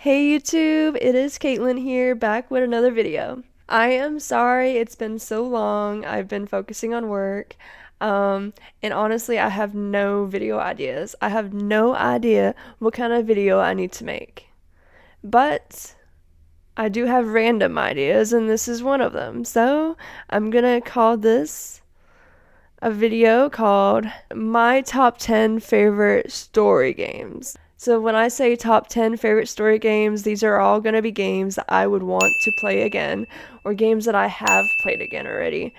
Hey YouTube, it is Caitlin here, back with another video. I am sorry it's been so long. I've been focusing on work. And honestly, I have no video ideas. I have no idea what kind of video I need to make. But I do have random ideas, and this is one of them. So I'm gonna call this a video called My Top 10 Favorite Story Games. So when I say top 10 favorite story games, these are all going to be games that I would want to play again, or games that I have played again already.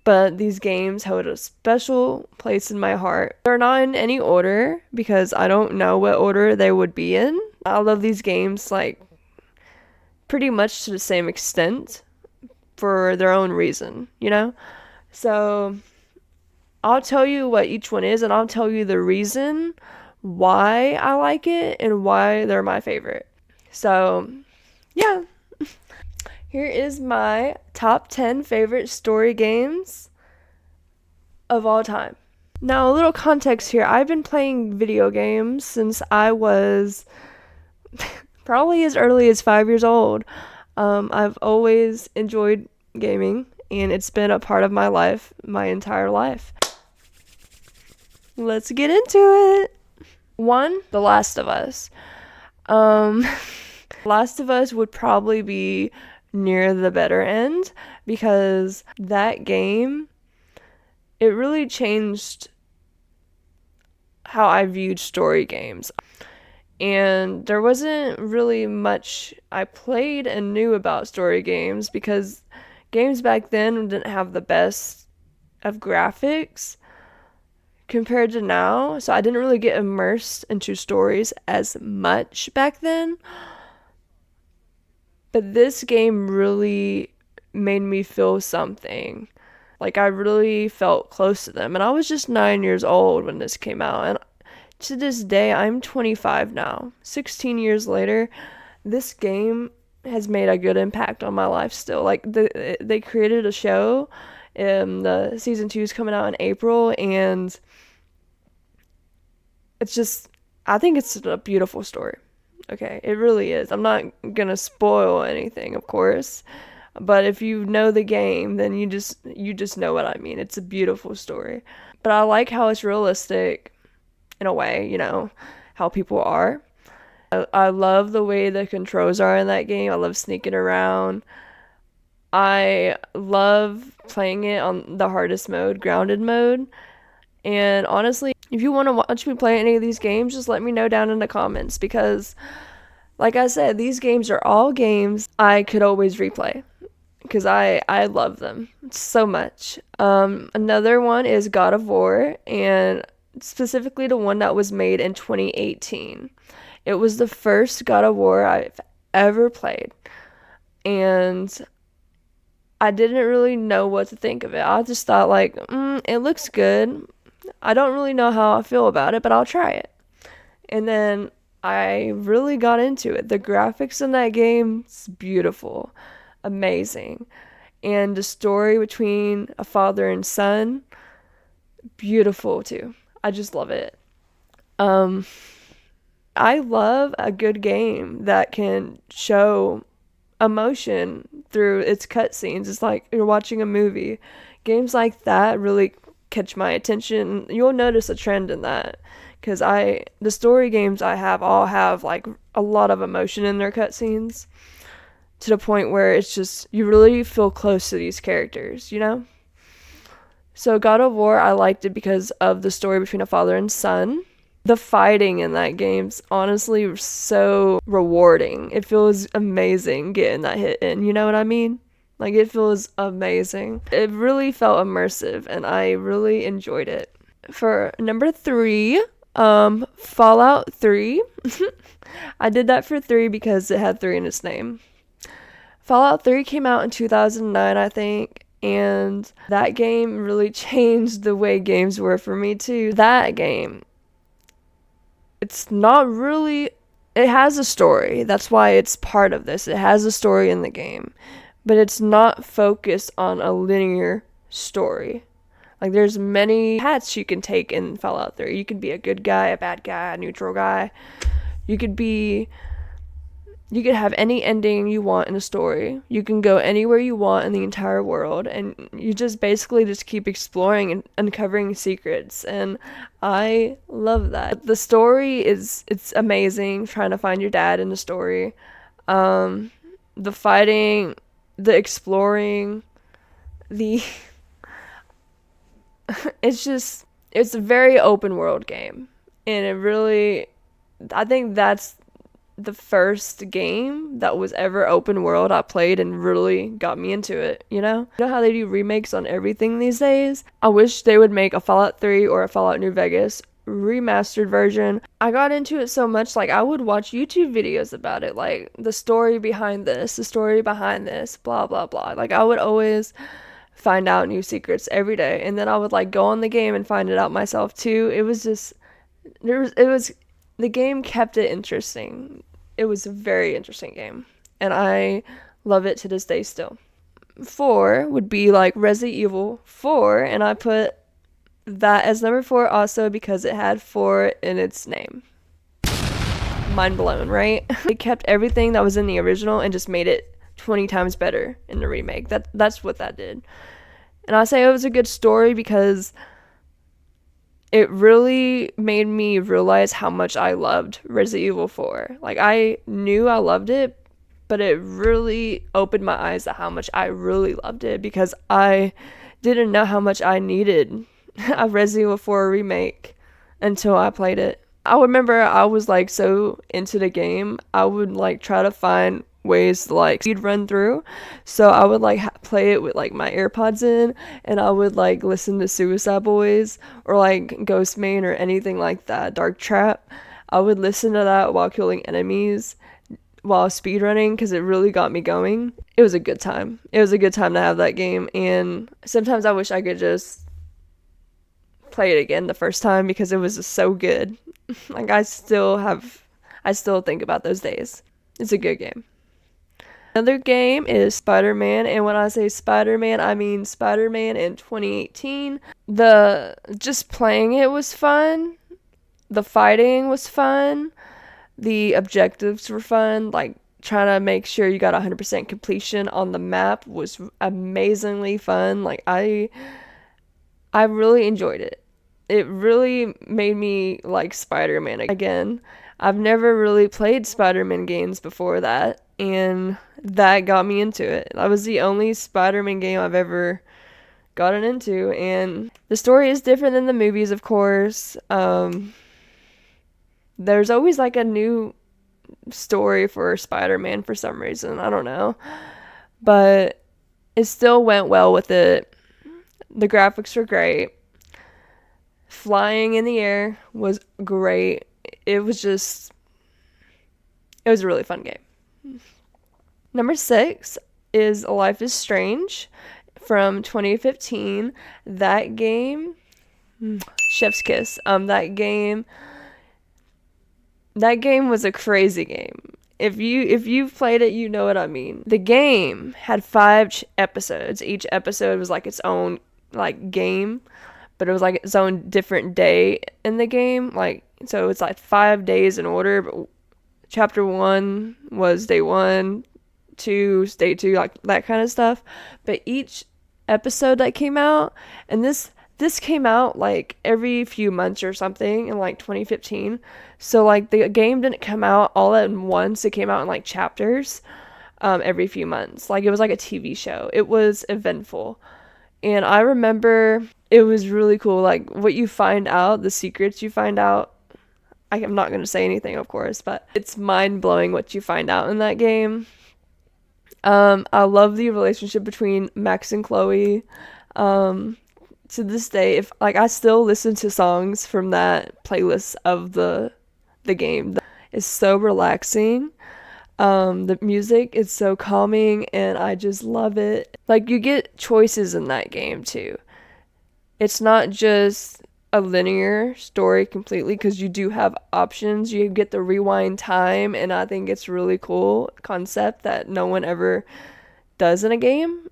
But these games hold a special place in my heart. They're not in any order because I don't know what order they would be in. I love these games like pretty much to the same extent for their own reason, you know? So I'll tell you what each one is, and I'll tell you the reason why I like it and why they're my favorite. So, yeah, here is my top 10 favorite story games of all time. Now, a little context here. I've been playing video games since I was probably as early as 5 years old. I've always enjoyed gaming, and it's been a part of my life my entire life. Let's get into it. One, The Last of Us. Last of Us would probably be near the better end because that game, it really changed how I viewed story games. And there wasn't really much I played and knew about story games because games back then didn't have the best of graphics compared to now, so I didn't really get immersed into stories as much back then. But this game really made me feel something. Like I really felt close to them. And I was just 9 years old when this came out. And to this day, I'm 25 now. 16 years later, this game has made a good impact on my life still. Like they created a show. The season 2 is coming out in April, and it's just, I think it's a beautiful story. Okay, it really is. I'm not gonna spoil anything, of course, but if you know the game, then you just know what I mean. It's a beautiful story. But I like how it's realistic in a way, how people are. I love the way the controls are in that game. I love sneaking around. I love playing it on the hardest mode, grounded mode. And honestly, if you want to watch me play any of these games, just let me know down in the comments because, like I said, these games are all games I could always replay because I love them so much. Another one is God of War, and specifically the one that was made in 2018. It was the first God of War I've ever played, and I didn't really know what to think of it. I just thought like, it looks good. I don't really know how I feel about it, but I'll try it. And then I really got into it. The graphics in that game is beautiful, amazing. And the story between a father and son, beautiful too. I just love it. Um, I love a good game that can show emotion through its cutscenes. It's like you're watching a movie. Games like that really catch my attention. You'll notice a trend in that because the story games I have all have like a lot of emotion in their cutscenes to the point where it's just you really feel close to these characters, you know? So God of War, I liked it because of the story between a father and son. The fighting in that game's honestly so rewarding. It feels amazing getting that hit in, you know what I mean? Like it feels amazing. It really felt immersive and I really enjoyed it. For number 3, Fallout 3. I did that for 3 because it had 3 in its name. Fallout 3 came out in 2009, I think, and that game really changed the way games were for me too. That game, it's not really, it has a story. That's why it's part of this. It has a story in the game, but it's not focused on a linear story. Like there's many hats you can take in Fallout 3. You can be a good guy, a bad guy, a neutral guy. You could be You could have any ending you want in a story. You can go anywhere you want in the entire world, and you just basically just keep exploring and uncovering secrets. And I love that. The story it's amazing, trying to find your dad in the story. Um, the fighting, the exploring, the it's a very open world game. And it really, I think that's the first game that was ever open world I played and really got me into it, you know? You know how they do remakes on everything these days? I wish they would make a Fallout 3 or a Fallout New Vegas remastered version. I got into it so much, like, I would watch YouTube videos about it, like, the story behind this, the story behind this, blah, blah, blah. Like, I would always find out new secrets every day, and then I would, like, go on the game and find it out myself, too. It was just, the game kept it interesting. It was a very interesting game, and I love it to this day still. 4 would be like Resident Evil 4, and I put that as number 4 also because it had 4 in its name. Mind blown, right? They kept everything that was in the original and just made it 20 times better in the remake. That's what that did. And I say it was a good story because it really made me realize how much I loved Resident Evil 4. Like, I knew I loved it, but it really opened my eyes to how much I really loved it because I didn't know how much I needed a Resident Evil 4 remake until I played it. I remember I was like so into the game, I would like try to find ways to like speed run through. So I would like play it with like my AirPods in, and I would like listen to Suicide Boys or like Ghostmain or anything like that, Dark Trap. I would listen to that while killing enemies while speedrunning because it really got me going. It was a good time. It was a good time to have that game, and sometimes I wish I could just play it again the first time because it was just so good. Like, I still think about those days. It's a good game. Another game is Spider-Man, and when I say Spider-Man, I mean Spider-Man in 2018. Just playing it was fun. The fighting was fun. The objectives were fun. Like, trying to make sure you got 100% completion on the map was amazingly fun. Like, I really enjoyed it. It really made me like Spider-Man again. I've never really played Spider-Man games before that, and that got me into it. That was the only Spider-Man game I've ever gotten into, and the story is different than the movies, of course. There's always like a new story for Spider-Man for some reason. I don't know. But it still went well with it. The graphics were great. Flying in the air was great. It was a really fun game. Number 6 is Life is Strange from 2015. That game, chef's kiss. That game was a crazy game. If you've played it, you know what I mean. The game had 5 episodes. Each episode was like its own like game, but it was like its own different day in the game. Like, so it's like 5 days in order, but chapter 1 was day 1, 2 day 2, like that kind of stuff. But each episode that came out, and this came out like every few months or something in like 2015. So like the game didn't come out all at once. It came out in like chapters every few months. Like, it was like a TV show. It was eventful. And I remember it was really cool. Like, what you find out, the secrets you find out. I'm not going to say anything, of course, but it's mind-blowing what you find out in that game. I love the relationship between Max and Chloe. To this day, if like I still listen to songs from that playlist of the game. It's so relaxing. The music is so calming, and I just love it. Like, you get choices in that game too. It's not just a linear story completely, because you do have options. You get the rewind time, and I think it's really cool concept that no one ever does in a game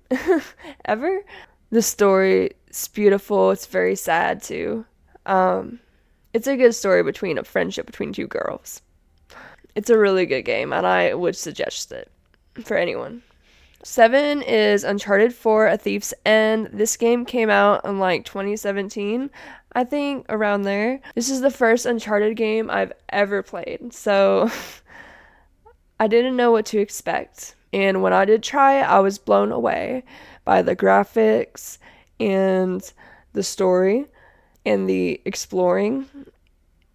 ever. The story is beautiful. It's very sad too. It's a good story between a friendship between 2 girls. It's a really good game, and I would suggest it for anyone. 7 is Uncharted 4: A Thief's End. This game came out in like 2017, I think, around there. This is the first Uncharted game I've ever played, so I didn't know what to expect. And when I did try it, I was blown away by the graphics and the story and the exploring,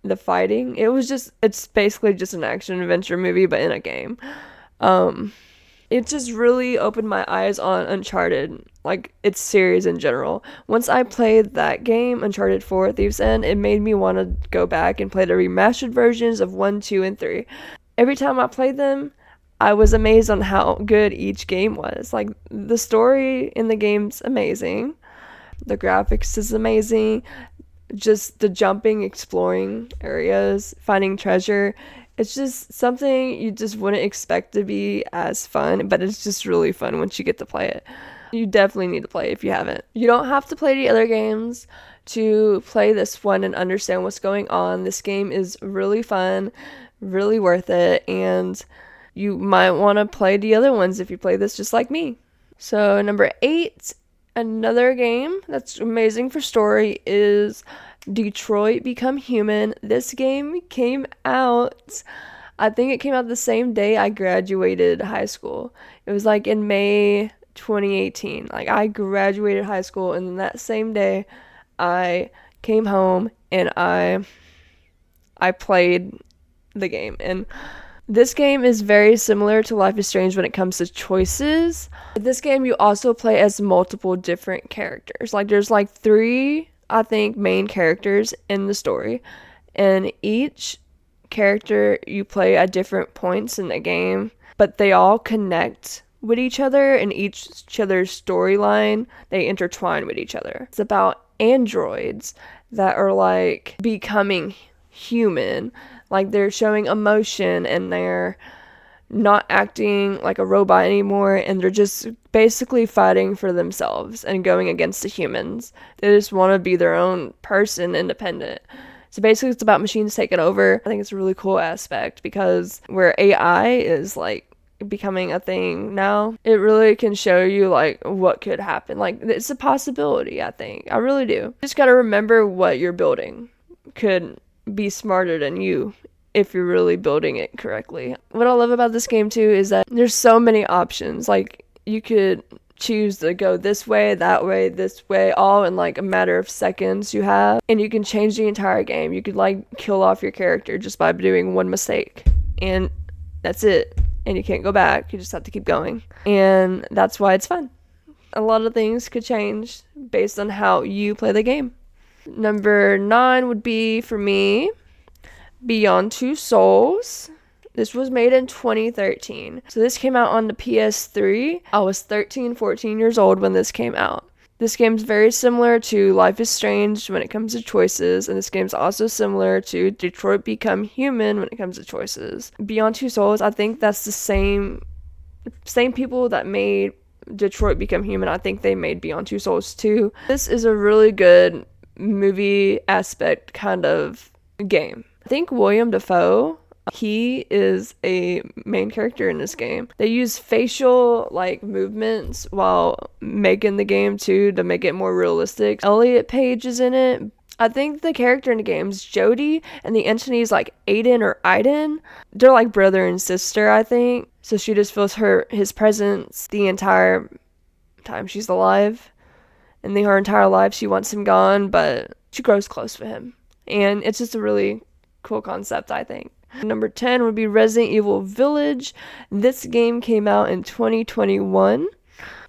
the fighting. It's basically just an action adventure movie, but in a game. It just really opened my eyes on Uncharted, like its series in general. Once I played that game, Uncharted 4: Thief's End, it made me want to go back and play the remastered versions of 1, 2, and 3. Every time I played them, I was amazed on how good each game was. Like, the story in the game's amazing. The graphics is amazing. Just the jumping, exploring areas, finding treasure. It's just something you just wouldn't expect to be as fun, but it's just really fun once you get to play it. You definitely need to play it if you haven't. You don't have to play the other games to play this one and understand what's going on. This game is really fun, really worth it, and you might want to play the other ones if you play this just like me. So number 8, another game that's amazing for story is Detroit Become Human. This game came out, I think it came out the same day I graduated high school. It was like in May 2018. Like, I graduated high school, and that same day I came home and I played the game. And this game is very similar to Life is Strange when it comes to choices. This game you also play as multiple different characters. Like, there's like 3, I think, main characters in the story, and each character you play at different points in the game, but they all connect with each other, and each other's storyline, they intertwine with each other. It's about androids that are like becoming human, like they're showing emotion and they're not acting like a robot anymore, and they're just basically fighting for themselves and going against the humans. They just want to be their own person, independent. So basically it's about machines taking over. I think it's a really cool aspect, because where AI is like becoming a thing now, it really can show you like what could happen. Like, it's a possibility, I think. I really do. You just got to remember what you're building could be smarter than you if you're really building it correctly. What I love about this game too is that there's so many options. Like, you could choose to go this way, that way, this way, all in like a matter of seconds you have, and you can change the entire game. You could like kill off your character just by doing one mistake, and that's it, and you can't go back. You just have to keep going, and that's why it's fun. A lot of things could change based on how you play the game. Number 9 would be, for me, Beyond Two Souls. This was made in 2013. So this came out on the PS3. I was 13, 14 years old when this came out. This game's very similar to Life is Strange when it comes to choices, and this game's also similar to Detroit Become Human when it comes to choices. Beyond Two Souls, I think that's the same people that made Detroit Become Human. I think they made Beyond Two Souls too. This is a really good movie aspect kind of game. I think William Dafoe, he is a main character in this game. They use facial like movements while making the game too, to make it more realistic. Elliot Page is in it. I think the character in the game is Jodie, and the entity is like Aiden or Aiden. They're like brother and sister, I think. So she just feels his presence the entire time she's alive. And her entire life she wants him gone, but she grows close with him. And it's just a really cool concept, I think. Number 10 would be Resident Evil Village. This game came out in 2021.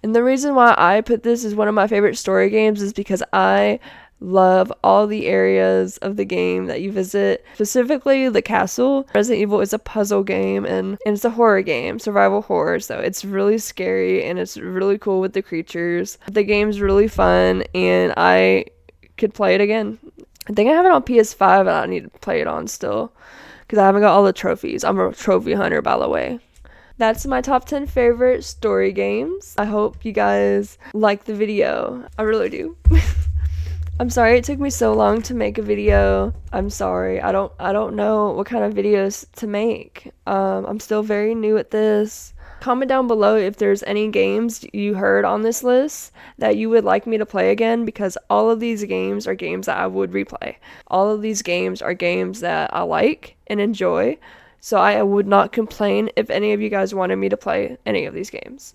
And the reason why I put this as one of my favorite story games is because I love all the areas of the game that you visit, specifically the castle. Resident Evil is a puzzle game, and it's a horror game, survival horror, so it's really scary and it's really cool with the creatures. The game's really fun, and I could play it again. I think I have it on PS5, and I need to play it on still, because I haven't got all the trophies. I'm a trophy hunter, by the way. That's my top 10 favorite story games. I hope you guys like the video. I really do. I'm sorry it took me so long to make a video. I'm sorry. I don't know what kind of videos to make. I'm still very new at this. Comment down below if there's any games you heard on this list that you would like me to play again, because all of these games are games that I would replay. All of these games are games that I like and enjoy. So I would not complain if any of you guys wanted me to play any of these games.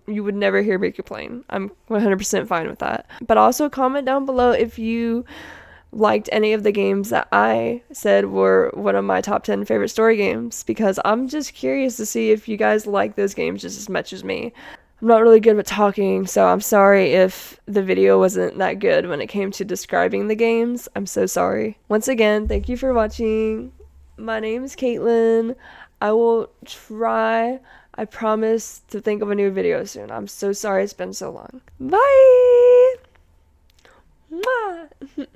You would never hear me complain. I'm 100% fine with that. But also comment down below if you liked any of the games that I said were one of my top 10 favorite story games, because I'm just curious to see if you guys like those games just as much as me. I'm not really good with talking, so I'm sorry if the video wasn't that good when it came to describing the games. I'm so sorry. Once again, thank you for watching. My name is Caitlin. I will try, I promise, to think of a new video soon. I'm so sorry it's been so long. Bye! Mwah!